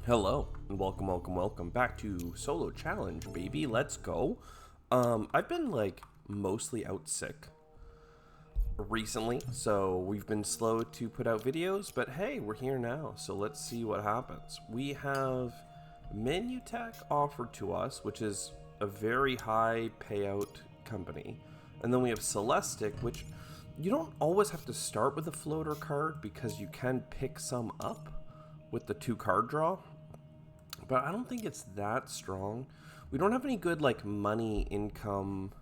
Hello, and welcome back to Solo Challenge, baby. Let's go. I've been like mostly out sick recently, so we've been slow to put out videos, but hey, we're here now, so let's see what happens. We have Manutech offered to us, which is a very high payout company, and then we have Celestic, which you don't always have to start with a floater card because you can pick some up with the 2 card draw, but I don't think it's that strong. We don't have any good like money income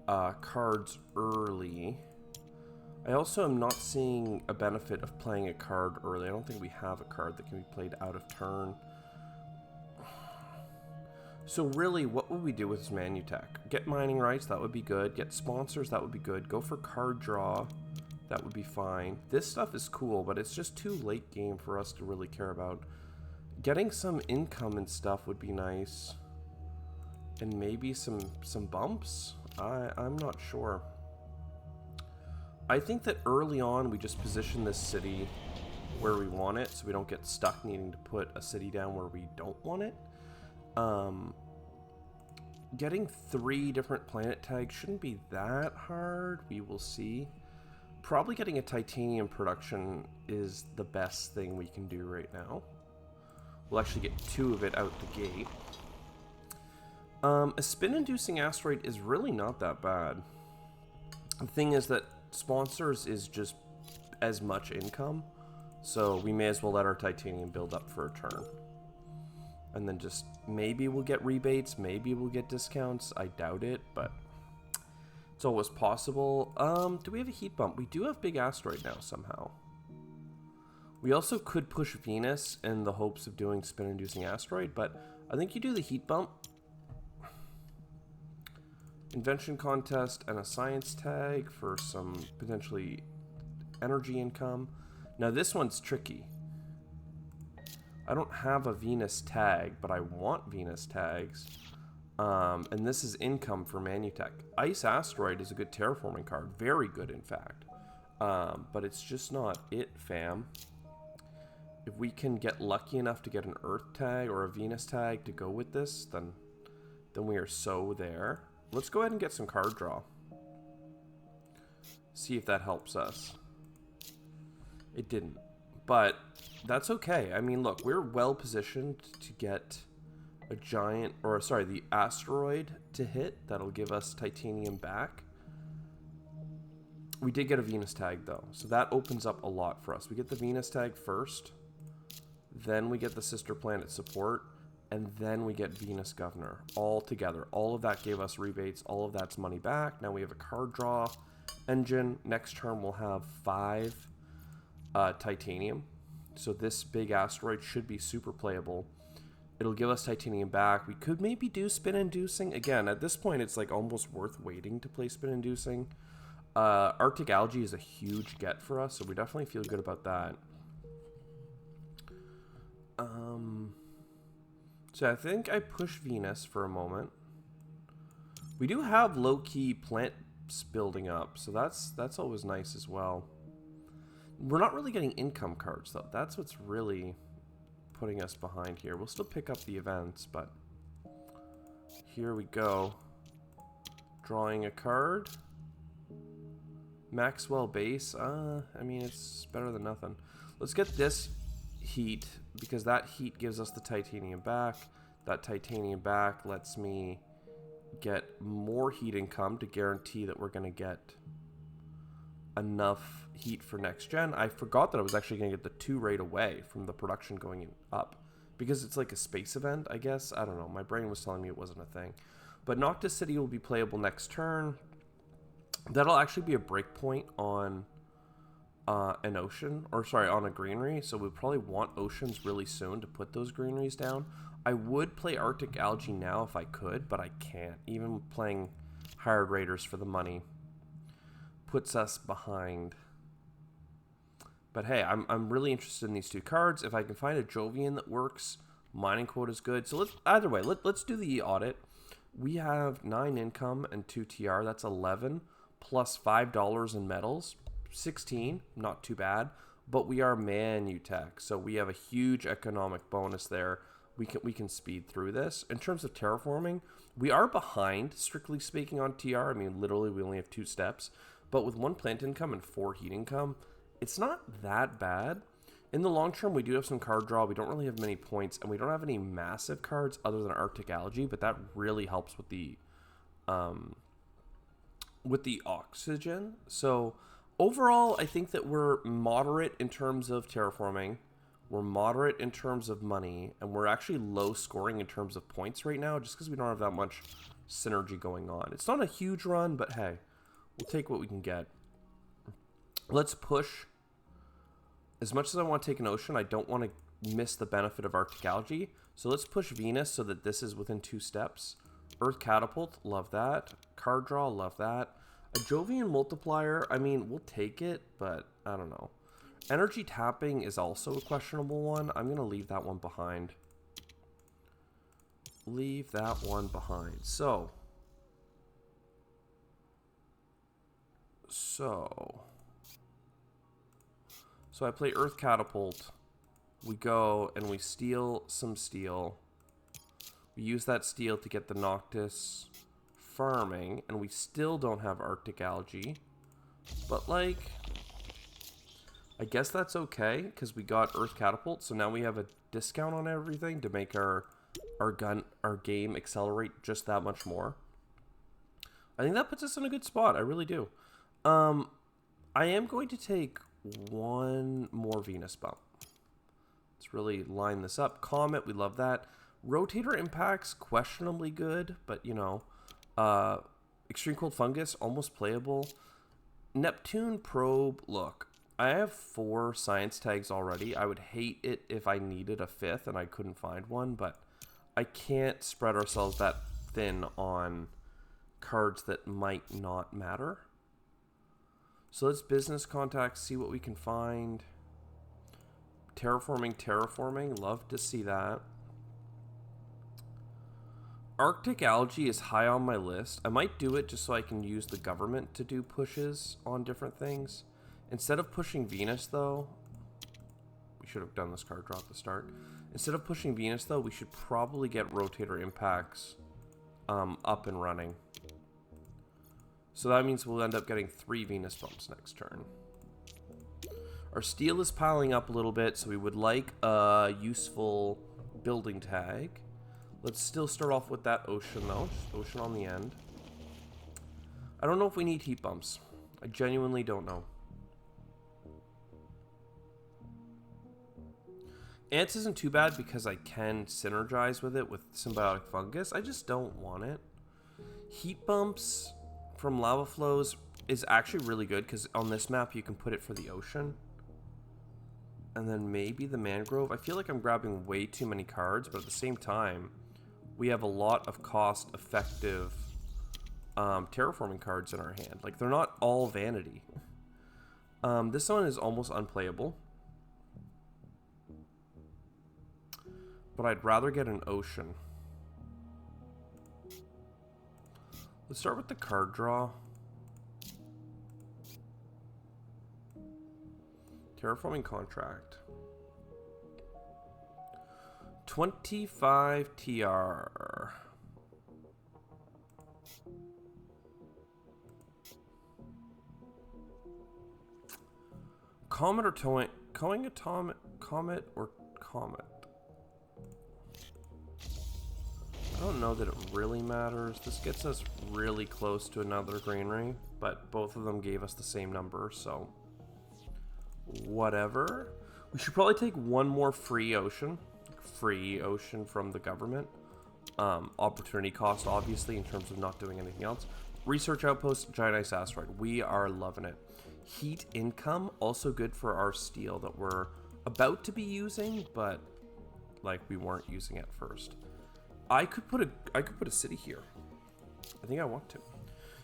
cards early. I also am not seeing a benefit of playing a card early. I don't think we have a card that can be played out of turn. So really, what would we do with this Manutech? Get mining rights, that would be good. Get sponsors, that would be good. Go for card draw, that would be fine. This stuff is cool, but it's just too late game for us to really care about. Getting some income and stuff would be nice. And maybe some bumps? I'm not sure. I think that early on we just position this city where we want it so we don't get stuck needing to put a city down where we don't want it. Getting 3 different planet tags shouldn't be that hard. We will see. Probably getting a titanium production is the best thing we can do right now. We'll actually get 2 of it out the gate. A spin-inducing asteroid is really not that bad. The thing is that sponsors is just as much income, so we may as well let our titanium build up for a turn. And then just maybe we'll get rebates, maybe we'll get discounts. I doubt it, but it's always possible. Do we have a heat bump? We do have big asteroid now somehow. We also could push Venus in the hopes of doing spin-inducing asteroid, but I think you do the heat bump. Invention contest and a science tag for some potentially energy income. Now this one's tricky. I don't have a Venus tag, but I want Venus tags. And this is income for Manutech. Ice Asteroid is a good terraforming card. Very good, in fact. But it's just not it, fam. If we can get lucky enough to get an Earth tag or a Venus tag to go with this, then we are so there. Let's go ahead and get some card draw. See if that helps us. It didn't. But that's okay. I mean, look, we're well positioned to get a giant, or sorry, the asteroid to hit. That'll give us titanium back. We did get a Venus tag, though. So that opens up a lot for us. We get the Venus tag first. Then we get the sister planet support. And then we get Venus Governor all together. All of that gave us rebates. All of that's money back. Now we have a card draw engine. Next turn we'll have 5 titanium. So this big asteroid should be super playable. It'll give us titanium back. We could maybe do spin-inducing. Again, at this point it's like almost worth waiting to play spin-inducing. Arctic algae is a huge get for us, so we definitely feel good about that. So I think I push Venus for a moment. We do have low-key plants building up, so that's always nice as well. We're not really getting income cards, though. That's what's really putting us behind here. We'll still pick up the events, but here we go. Drawing a card. Maxwell base. I mean, it's better than nothing. Let's get this heat, because that heat gives us the titanium back. That titanium back lets me get more heat income to guarantee that we're going to get enough heat for next gen. I forgot that I was actually going to get the 2 right away from the production going up, because it's like a space event, I guess. I don't know. My brain was telling me it wasn't a thing. But Noctis City will be playable next turn. That'll actually be a breakpoint on an ocean, or sorry, on a greenery, so we'll probably want oceans really soon to put those greeneries down. I would play Arctic algae now if I could, but I can't. Even playing hired raiders for the money puts us behind. But hey, I'm really interested in these 2 cards. If I can find a Jovian that works, mining quota is good. So let's do the audit. We have 9 income and 2 TR. That's 11 plus $5 in metals. 16, not too bad. but we are Manutech, so we have a huge economic bonus there. We can speed through this. In terms of terraforming, we are behind, strictly speaking, on TR. I mean, literally, we only have 2 steps. But with 1 plant income and 4 heat income, it's not that bad. In the long term, we do have some card draw. We don't really have many points, and we don't have any massive cards other than Arctic Algae, but that really helps with the oxygen. So overall, I think that we're moderate in terms of terraforming. We're moderate in terms of money, and we're actually low scoring in terms of points right now, just because we don't have that much synergy going on. It's not a huge run, but hey, we'll take what we can get. Let's push. As much as I want to take an ocean, I don't want to miss the benefit of Arctic Algae. So let's push Venus so that this is within 2 steps. Earth Catapult, love that. Card draw, love that. A Jovian Multiplier, I mean, we'll take it, but I don't know. Energy tapping is also a questionable one. I'm going to leave that one behind. Leave that one behind. So I play Earth Catapult. We go and we steal some steel. We use that steel to get the Noctis farming, and we still don't have Arctic Algae. But, like, I guess that's okay, because we got Earth Catapult, so now we have a discount on everything to make our game accelerate just that much more. I think that puts us in a good spot. I really do. I am going to take 1 more Venus bump. Let's really line this up. Comet, we love that. Rotator Impacts, questionably good, but, you know. Extreme Cold Fungus, almost playable. Neptune Probe, look. I have 4 science tags already. I would hate it if I needed a 5th and I couldn't find one, but I can't spread ourselves that thin on cards that might not matter. So let's business contacts, see what we can find. Terraforming. Love to see that. Arctic Algae is high on my list. I might do it just so I can use the government to do pushes on different things. Instead of pushing Venus, though, we should have done this card draw at the start. Instead of pushing Venus, though, we should probably get Rotator Impacts up and running. So that means we'll end up getting 3 Venus bumps next turn. Our steel is piling up a little bit, so we would like a useful building tag. Let's still start off with that ocean, though. Just ocean on the end. I don't know if we need heat bumps. I genuinely don't know. Ants isn't too bad because I can synergize with it with Symbiotic Fungus. I just don't want it. Heat bumps from lava flows is actually really good because on this map you can put it for the ocean. And then maybe the mangrove. I feel like I'm grabbing way too many cards, but at the same time, we have a lot of cost-effective terraforming cards in our hand. Like, they're not all vanity. This one is almost unplayable. But I'd rather get an ocean. Let's start with the card draw. Terraforming contract. 25 TR. Comet or towing atomic comet or comet? I don't know that it really matters. This gets us really close to another granary, but both of them gave us the same number, so whatever. We should probably take 1 more free ocean from the government. Opportunity cost, obviously, in terms of not doing anything else. Research outpost, giant ice asteroid. We are loving it. Heat income, also good for our steel that we're about to be using, but like we weren't using at first. I could put a city here. I think I want to.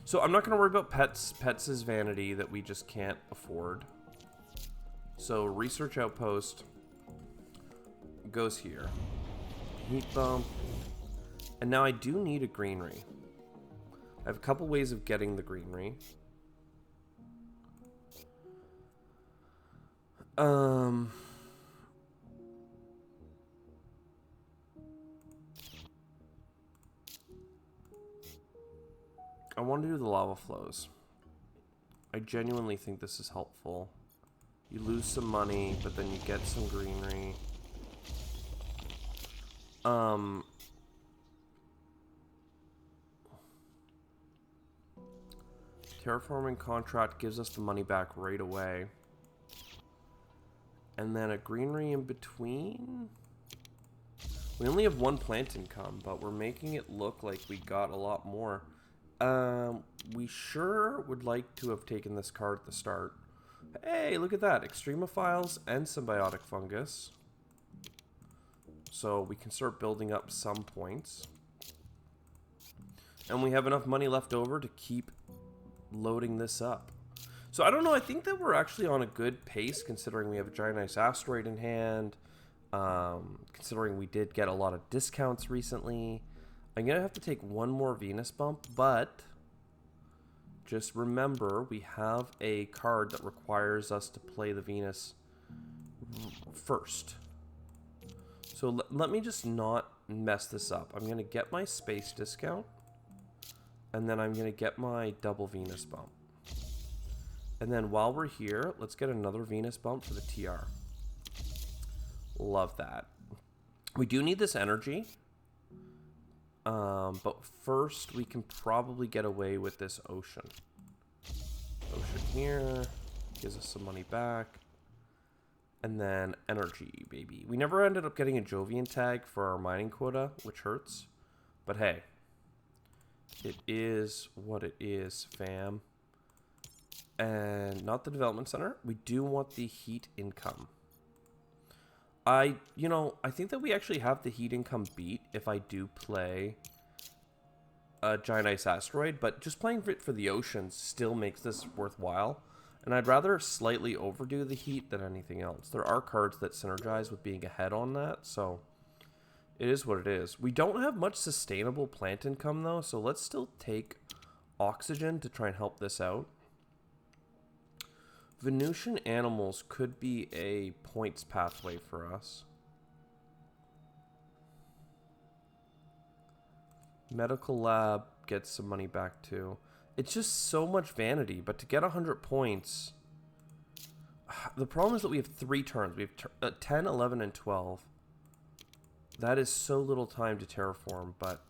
So I'm not going to worry about pets. Pets is vanity that we just can't afford. So research outpost goes here. Heat bump. And now I do need a greenery. I have a couple ways of getting the greenery. Um, I want to do the lava flows. I genuinely think this is helpful. You lose some money, but then you get some greenery. Terraforming contract gives us the money back right away. And then a greenery in between. We only have one plant income, but we're making it look like we got a lot more. We sure would like to have taken this card at the start. Hey, look at that. Extremophiles and symbiotic fungus. So we can start building up some points. And we have enough money left over to keep loading this up. So I don't know, I think that we're actually on a good pace considering we have a giant ice asteroid in hand. Considering we did get a lot of discounts recently. I'm going to have to take one more Venus bump, but just remember we have a card that requires us to play the Venus first. So let me just not mess this up. I'm going to get my space discount, and then I'm going to get my double Venus bump. And then while we're here, let's get another Venus bump for the TR. Love that. We do need this energy. But first we can probably get away with this ocean. Ocean here. Gives us some money back. And then energy, baby. We never ended up getting a Jovian tag for our mining quota, which hurts. But hey. It is what it is, fam. And not the development center. We do want the heat income. I think that we actually have the heat income beat if I do play a giant ice asteroid, but just playing it for the oceans still makes this worthwhile. And I'd rather slightly overdo the heat than anything else. There are cards that synergize with being ahead on that, so it is what it is. We don't have much sustainable plant income though, so let's still take oxygen to try and help this out. Venusian animals could be a points pathway for us. Medical lab gets some money back too. It's just so much vanity, but to get 100 points... The problem is that we have 3 turns. We have 10, 11, and 12. That is so little time to terraform, but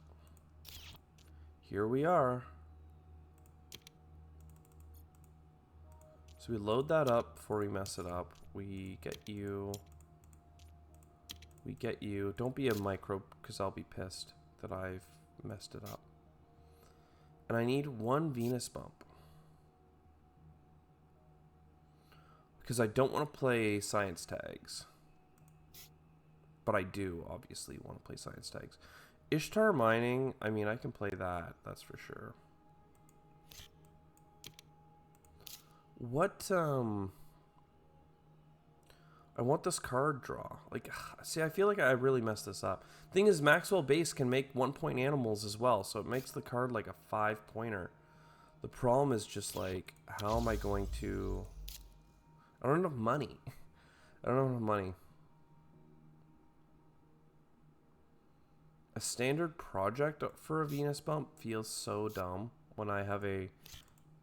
here we are. So we load that up before we mess it up. We get you. We get you. Don't be a microbe, because I'll be pissed that I've messed it up. And I need 1 Venus bump. Because I don't want to play science tags. But I do, obviously, want to play science tags. Ishtar mining, I mean, I can play that, that's for sure. What, I want this card draw. Like, see, I feel like I really messed this up. Thing is, Maxwell base can make 1-point animals as well, so it makes the card like a 5-pointer. The problem is just like, how am I going to... I don't have enough money. I don't have enough money. A standard project for a Venus bump feels so dumb when I have a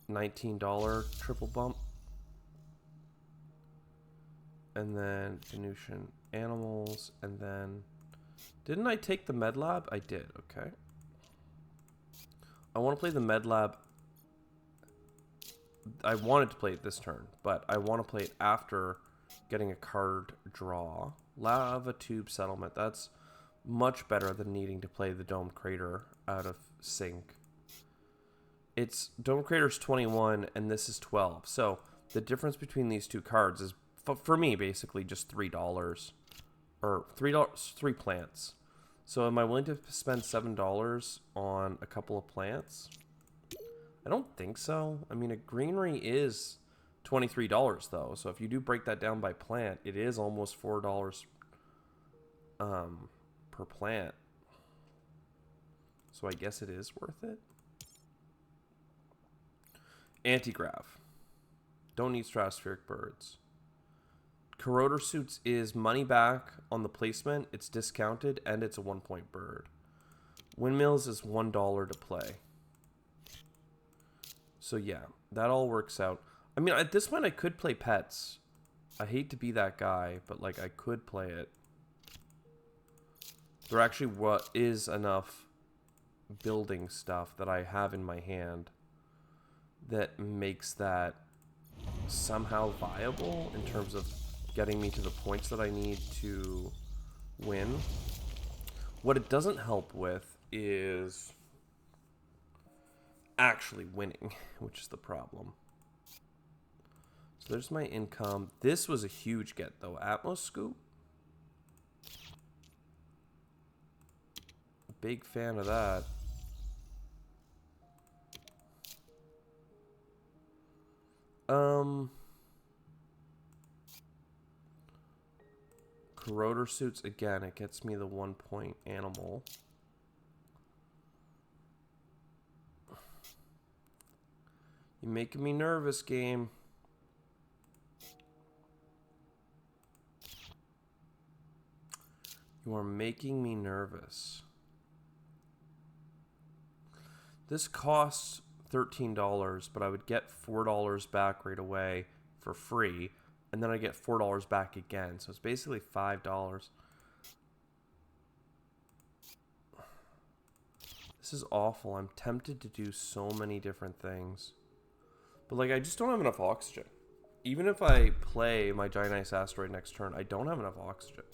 $19 triple bump. And then Venusian animals, and then... Didn't I take the med lab? I did, okay. I want to play the med lab. I wanted to play it this turn, but I want to play it after getting a card draw. Lava tube settlement, that's much better than needing to play the domed crater out of sync. It's domed crater's 21 and this is 12, so the difference between these two cards is for me basically just $3 or $3 plants. So am I willing to spend $7 on a couple of plants? I don't think so. I mean, a greenery is $23 though, so if you do break that down by plant, it is almost $4 per plant. So I guess it is worth it. Antigrav. Don't need stratospheric birds. Corroder Suits is money back on the placement. It's discounted, and it's a 1-point bird. Windmills is $1 to play. So yeah, that all works out. I mean, at this point, I could play pets. I hate to be that guy, but like I could play it. There actually is enough building stuff that I have in my hand that makes that somehow viable in terms of getting me to the points that I need to win. What it doesn't help with is actually winning, which is the problem. So there's my income. This was a huge get, though. Atmos Scoop. Big fan of that. Corroder Suits, again, it gets me the 1-point animal. You're making me nervous, game. You are making me nervous. This costs $13, but I would get $4 back right away for free, and then I get $4 back again, so it's basically $5. This is awful. I'm tempted to do so many different things, but like I just don't have enough oxygen. Even if I play my Giant Ice Asteroid next turn, I don't have enough oxygen.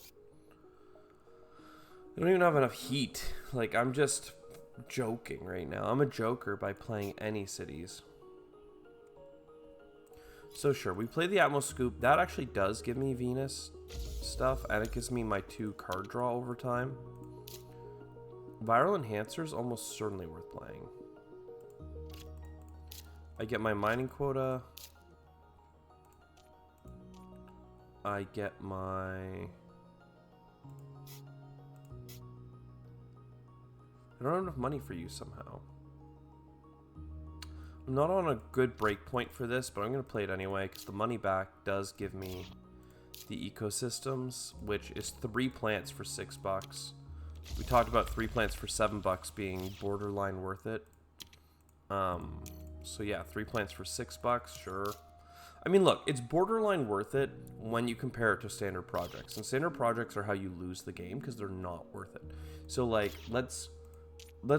I don't even have enough heat. Like, I'm just joking right now. I'm a joker by playing any cities. So sure, we play the Atmos Scoop. That actually does give me Venus stuff, and it gives me my 2 card draw over time. Viral Enhancer is almost certainly worth playing. I get my mining quota. I get my... I don't have enough money for you somehow. I'm not on a good break point for this, but I'm going to play it anyway because the money back does give me the ecosystems, which is 3 plants for $6. We talked about 3 plants for $7 being borderline worth it. So yeah, 3 plants for $6, sure. I mean, look, it's borderline worth it when you compare it to standard projects. And standard projects are how you lose the game because they're not worth it. So like, let's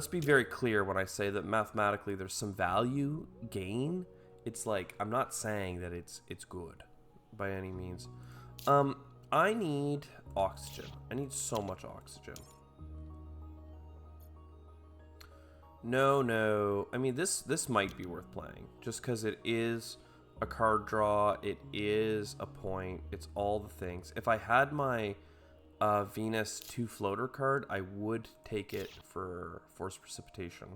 be very clear when I say that mathematically there's some value gain. It's like, I'm not saying that it's good by any means. I need oxygen. I need so much oxygen. No. I mean, this might be worth playing just because it is a card draw. It is a point. It's all the things. If I had my Venus 2 floater card, I would take it for Force Precipitation.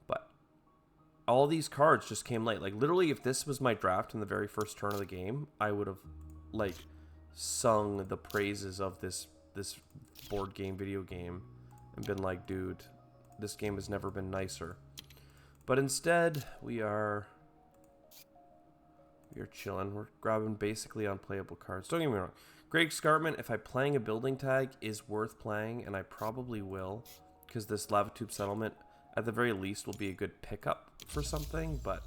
But all these cards just came late. Like, literally, if this was my draft in the very first turn of the game, I would have, like, sung the praises of this board game, video game, and been like, dude, this game has never been nicer. But instead, we are chilling. We're grabbing basically unplayable cards. Don't get me wrong. Great Escarpment, if I'm playing a building tag, is worth playing, and I probably will, because this Lava Tube Settlement, at the very least, will be a good pickup for something, but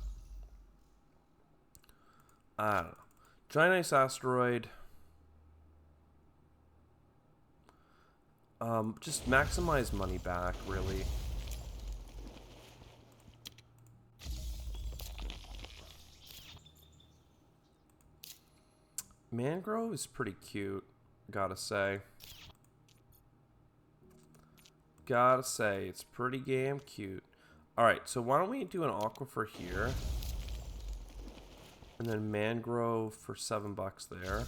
I don't know. Giant Ice Asteroid. Just maximize money back, really. Mangrove is pretty cute, gotta say. It's pretty damn cute. Alright, so why don't we do an aquifer here. And then mangrove for $7 there.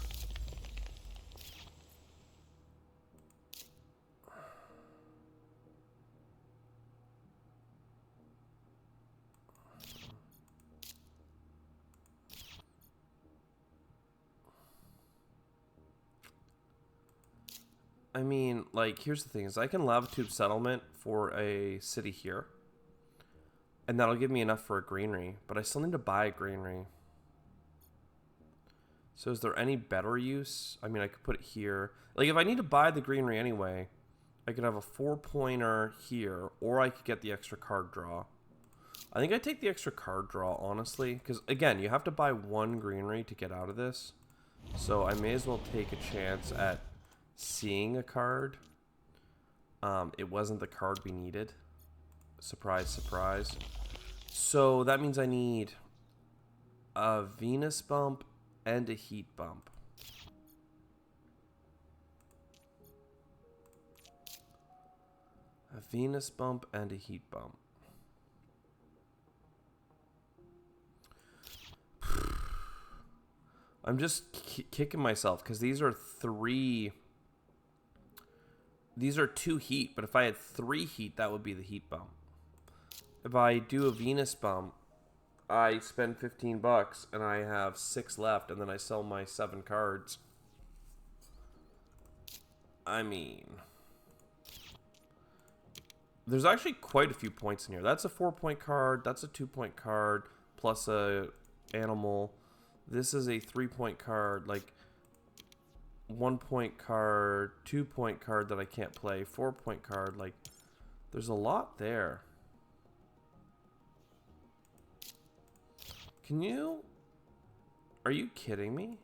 I mean, like, here's the thing, is I can Lava Tube Settlement for a city here. And that'll give me enough for a greenery. But I still need to buy a greenery. So is there any better use? I mean, I could put it here. Like, if I need to buy the greenery anyway, I could have a 4-pointer here, or I could get the extra card draw. I think I'd take the extra card draw, honestly, because, again, you have to buy 1 greenery to get out of this. So I may as well take a chance at seeing a card. It wasn't the card we needed. Surprise, surprise. So that means I need a Venus bump and a heat bump. A Venus bump and a heat bump. I'm just kicking myself because these are 2 heat, but if I had 3 heat, that would be the heat bump. If I do a Venus bump, I spend 15 bucks and I have 6 left, and then I sell my 7 cards. I mean, there's actually quite a few points in here. That's a 4-point card. That's a 2-point card plus a animal. This is a 3-point card, like 1-point card, 2-point card that I can't play, 4-point card. Like, there's a lot there. Are you kidding me?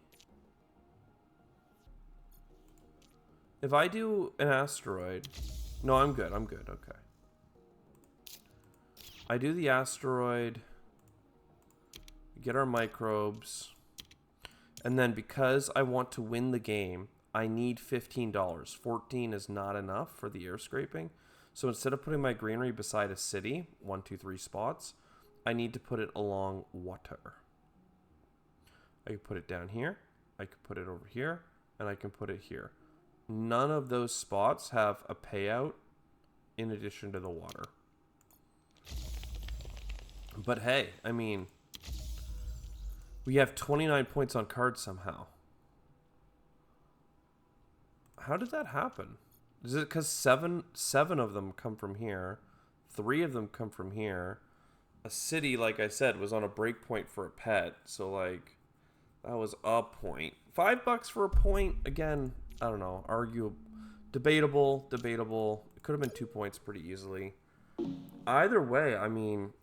If I do an asteroid, no, I'm good, okay. I do the asteroid, get our microbes, and then because I want to win the game, I need $15. 14 is not enough for the air scraping. So instead of putting my greenery beside a city, 1, 2, 3 spots, I need to put it along water. I can put it down here, I can put it over here, and I can put it here. None of those spots have a payout in addition to the water. But hey, I mean, we have 29 points on cards somehow. How did that happen? Is it because seven of them come from here, 3 of them come from here? A city, like I said, was on a break point for a pet, so like that was a point. $5 for a point, again, I don't know, debatable. It could have been 2 points pretty easily. Either way, I mean,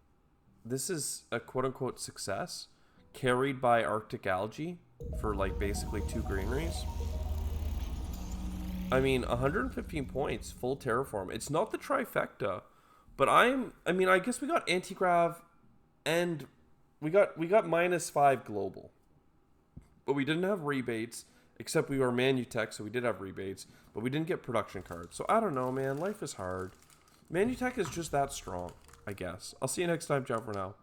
this is a quote-unquote success, carried by Arctic algae for like basically 2 greeneries. I mean, 115 points, full terraform. It's not the trifecta, but I mean, I guess we got anti-grav and we got -5 global. But we didn't have rebates, except we were Manutech, so we did have rebates, but we didn't get production cards. So I don't know, man. Life is hard. Manutech is just that strong, I guess. I'll see you next time. Ciao for now.